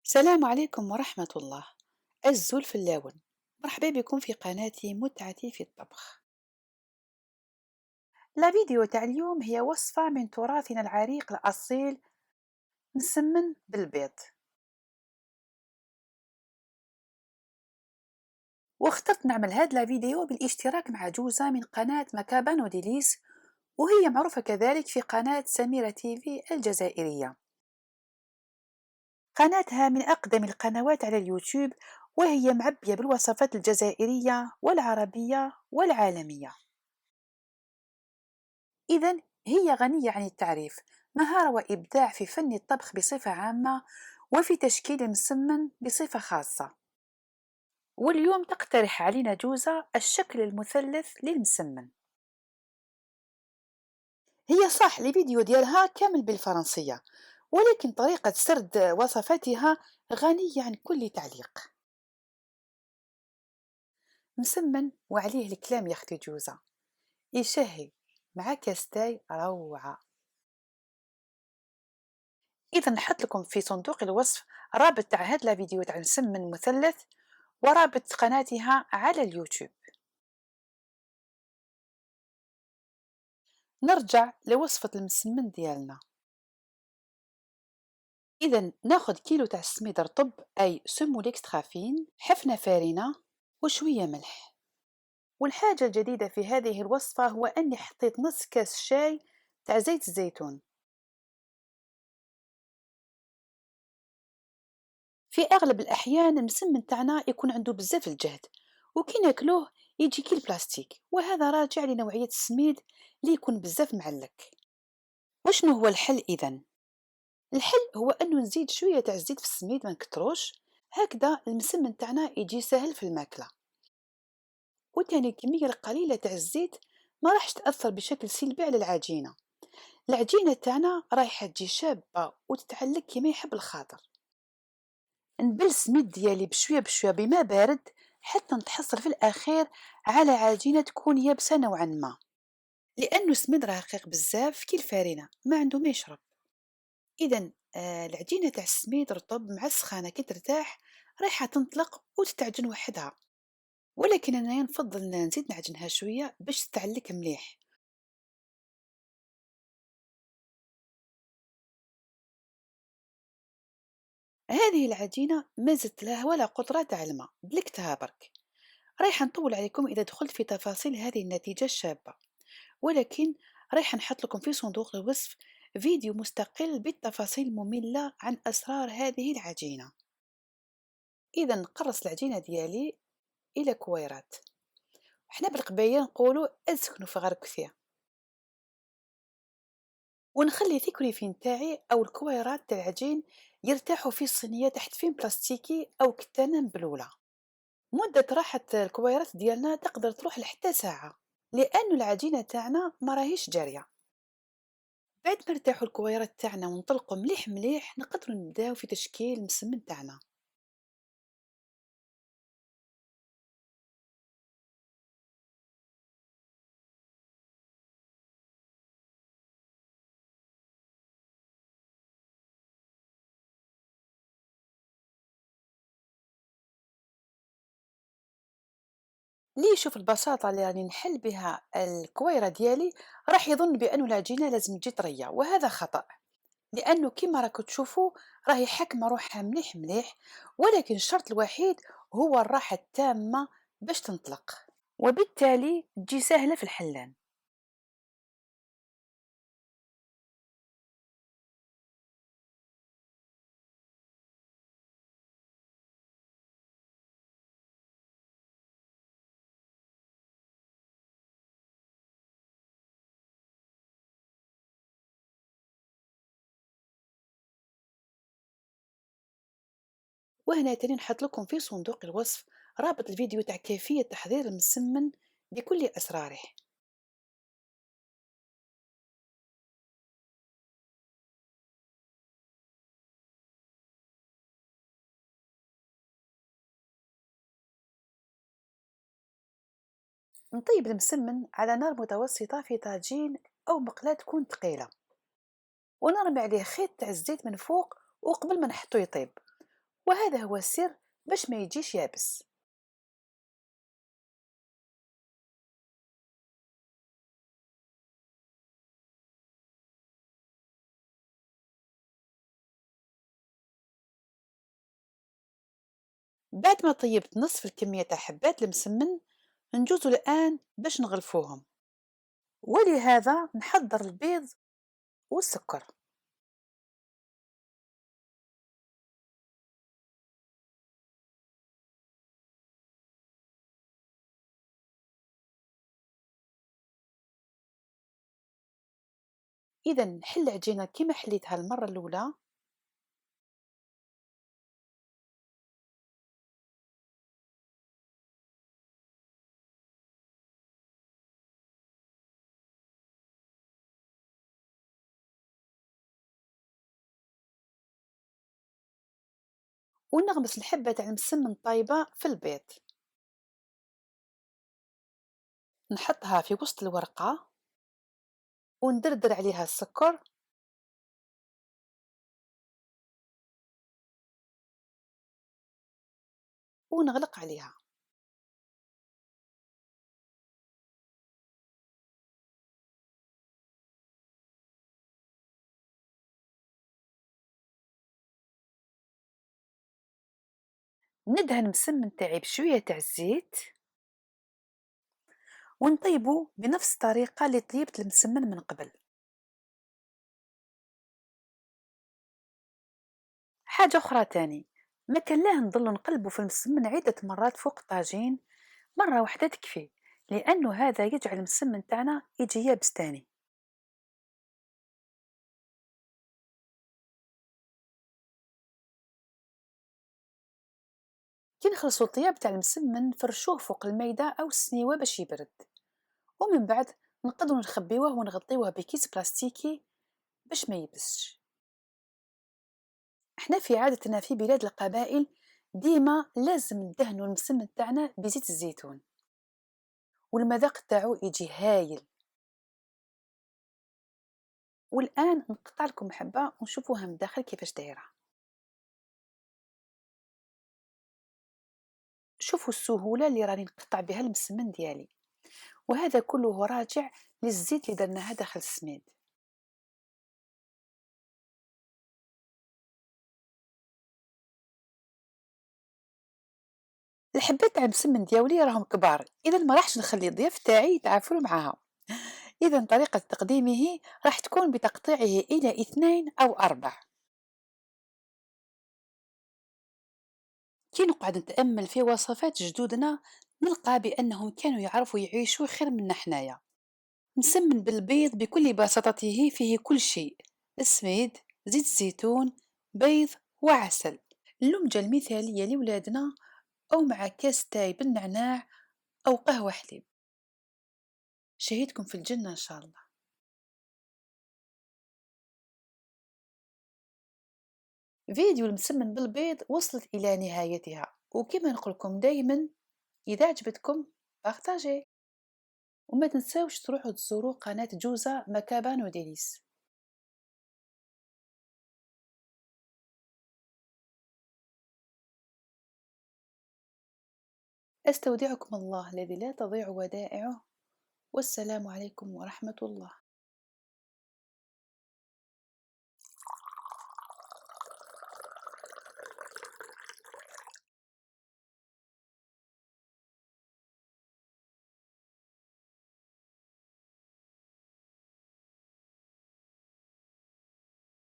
السلام عليكم ورحمة الله. الزول في اللاون. مرحبا بكم في قناتي متعتي في الطبخ. لا فيديو تاع اليوم هي وصفة من تراثنا العريق الأصيل، مسمن بالبيض. واخترت نعمل هاد لا فيديو بالاشتراك مع جوزة من قناة مكابانو ديليس، وهي معروفة كذلك في قناة سميرة تيفي الجزائرية. قناتها من أقدم القنوات على اليوتيوب، وهي معبية بالوصفات الجزائرية والعربية والعالمية. إذن هي غنية عن التعريف، مهارة وإبداع في فن الطبخ بصفة عامة، وفي تشكيل المسمن بصفة خاصة. واليوم تقترح علينا جوزة الشكل المثلث للمسمن. هي صح الفيديو ديالها كامل بالفرنسية، ولكن طريقة سرد وصفاتها غنية عن كل تعليق. مسمن وعليه الكلام يا أختي جوزة، يشهي مع كاستاي روعة. إذا نحط لكم في صندوق الوصف رابط تاع هاد لا فيديو تاع المسمن مثلث، ورابط قناتها على اليوتيوب. نرجع لوصفة المسمن ديالنا. إذا ناخد كيلو تاع السميد رطب، أي سموليكس تخافين، حفنة فارنة، وشوية ملح. والحاجة الجديدة في هذه الوصفة هو أني حطيت نص كاس شاي تاع زيت الزيتون. في أغلب الأحيان المسمن تاعنا يكون عنده بزاف الجهد، وكي ناكلوه يجي كي البلاستيك، وهذا راجع لنوعية السميد اللي يكون بزاف معلك. وشنو هو الحل إذن؟ الحل هو أنه نزيد شوية تاع الزيت في السميد، ما نكتروش، هكذا المسمن تاعنا يجي سهل في الماكلة. وتاني الكمية القليلة تاع الزيت ما راحش تأثر بشكل سلبي على العجينة. العجينة تاعنا رايحة تجي شابة وتتعلق كما يحب الخاطر. نبل السميد ديالي بشوية بشوية بماء بارد حتى نتحصل في الأخير على عجينة تكون يابسة نوعا ما، لأنه السميد رقيق بزاف كي الفارنة ما عنده ما يشرب. إذا العجينة تاع السميد رطب مع السخانة كي ترتاح رايحة تنطلق وتتعجن وحدها، ولكن أنا نفضل نزيد نعجنها شوية باش تتعلك مليح. هذه العجينة ما زدت لها ولا قطرة تاع الماء، بلكتها برك. رايحة نطول عليكم إذا دخلت في تفاصيل هذه النتيجة الشابة، ولكن رايحة نحط لكم في صندوق الوصف فيديو مستقل بالتفاصيل المملة عن أسرار هذه العجينة. إذا نقرص العجينة ديالي إلى كويرات، احنا بالقباية نقولوا أسكنوا في غركثية، ونخلي ثيكوليفين تاعي أو الكويرات تاع العجين يرتاحوا في الصينية تحت فين بلاستيكي أو كتانة مبلولة. مدة راحة الكويرات ديالنا تقدر تروح لحتى ساعة، لأن العجينة تاعنا ما راهيش جارية. بعد ما ارتاحوا الكويرات تاعنا ونطلقوا مليح مليح، نقدروا نبداو في تشكيل المسمن تاعنا. اللي يشوف البساطة اللي راني نحل بها الكويرة ديالي راح يظن بأنه العجينة لازم تجي طرية، وهذا خطأ. لأنه كما راكم تشوفوا راهي حاكمة روحها مليح مليح، ولكن الشرط الوحيد هو الراحة التامة باش تنطلق، وبالتالي تجي سهلة في الحلان. وهنا تاني نحط لكم في صندوق الوصف رابط الفيديو تاع كيفية تحضير المسمن بكل أسراره. نطيب المسمن على نار متوسطة في طاجين أو مقلاة تكون ثقيلة، ونرمي عليه خيط تاع الزيت من فوق وقبل ما نحطو يطيب، وهذا هو السر باش ما يجيش يابس. بعد ما طيبت نصف الكمية تاع حبات المسمن، نجوزو الآن باش نغلفوهم، ولهذا نحضر البيض والسكر. إذا نحل العجينة كيما حليتها المرة الأولى، ونغمس الحبة تاع المسمن طايبة في البيض، نحطها في وسط الورقة وندردر عليها السكر ونغلق عليها. ندهن المسمن تاعي بشوية تاع الزيت ونطيبه بنفس الطريقة اللي طيبت المسمن من قبل. حاجة أخرى تاني، ما كان لاه نضل نقلبه في المسمن عدة مرات فوق الطاجين، مرة واحدة تكفي، لأنه هذا يجعل المسمن تاعنا يجي يابس تاني. كي نخلصوا الطياب تاع المسمن فرشوه فوق الميدة أو السنيوة باش يبرد، ومن بعد نقدروا نخبيوه ونغطيوه بكيس بلاستيكي باش ما يبسش. احنا في عادتنا في بلاد القبائل ديما لازم ندهنوا المسمن تاعنا بزيت الزيتون، والمذاق تاعو يجي هايل. والآن نقطع لكم حبة ونشوفوها من الداخل كيفاش دايرة. شوفوا السهولة اللي راني نقطع بها المسمن ديالي، وهذا كله راجع للزيت اللي درناها داخل السميد. الحبات تاع المسمن دياولي راهم كبار، اذا ما راحش نخلي الضيف تاعي يتعافروا معاها. اذا طريقة تقديمه راح تكون بتقطيعه الى 2 أو 4. كي نقعد نتأمل في وصفات جدودنا نلقى بأنهم كانوا يعرفوا يعيشوا خير منا حنايا. مسمن بالبيض بكل بساطته فيه كل شيء: السميد، زيت الزيتون، بيض وعسل، اللمجة المثالية لولادنا، أو مع كاس تاي بالنعناع أو قهوة حليب. شهيتكم في الجنة إن شاء الله. فيديو المسمن بالبيض وصلت إلى نهايتها، وكما نقولكم دايما إذا عجبتكم بارتاجي، وما تنساوش تروحوا تزوروا قناة جوزة مكابان وديليس. أستودعكم الله الذي لا تضيع ودائعه، والسلام عليكم ورحمة الله.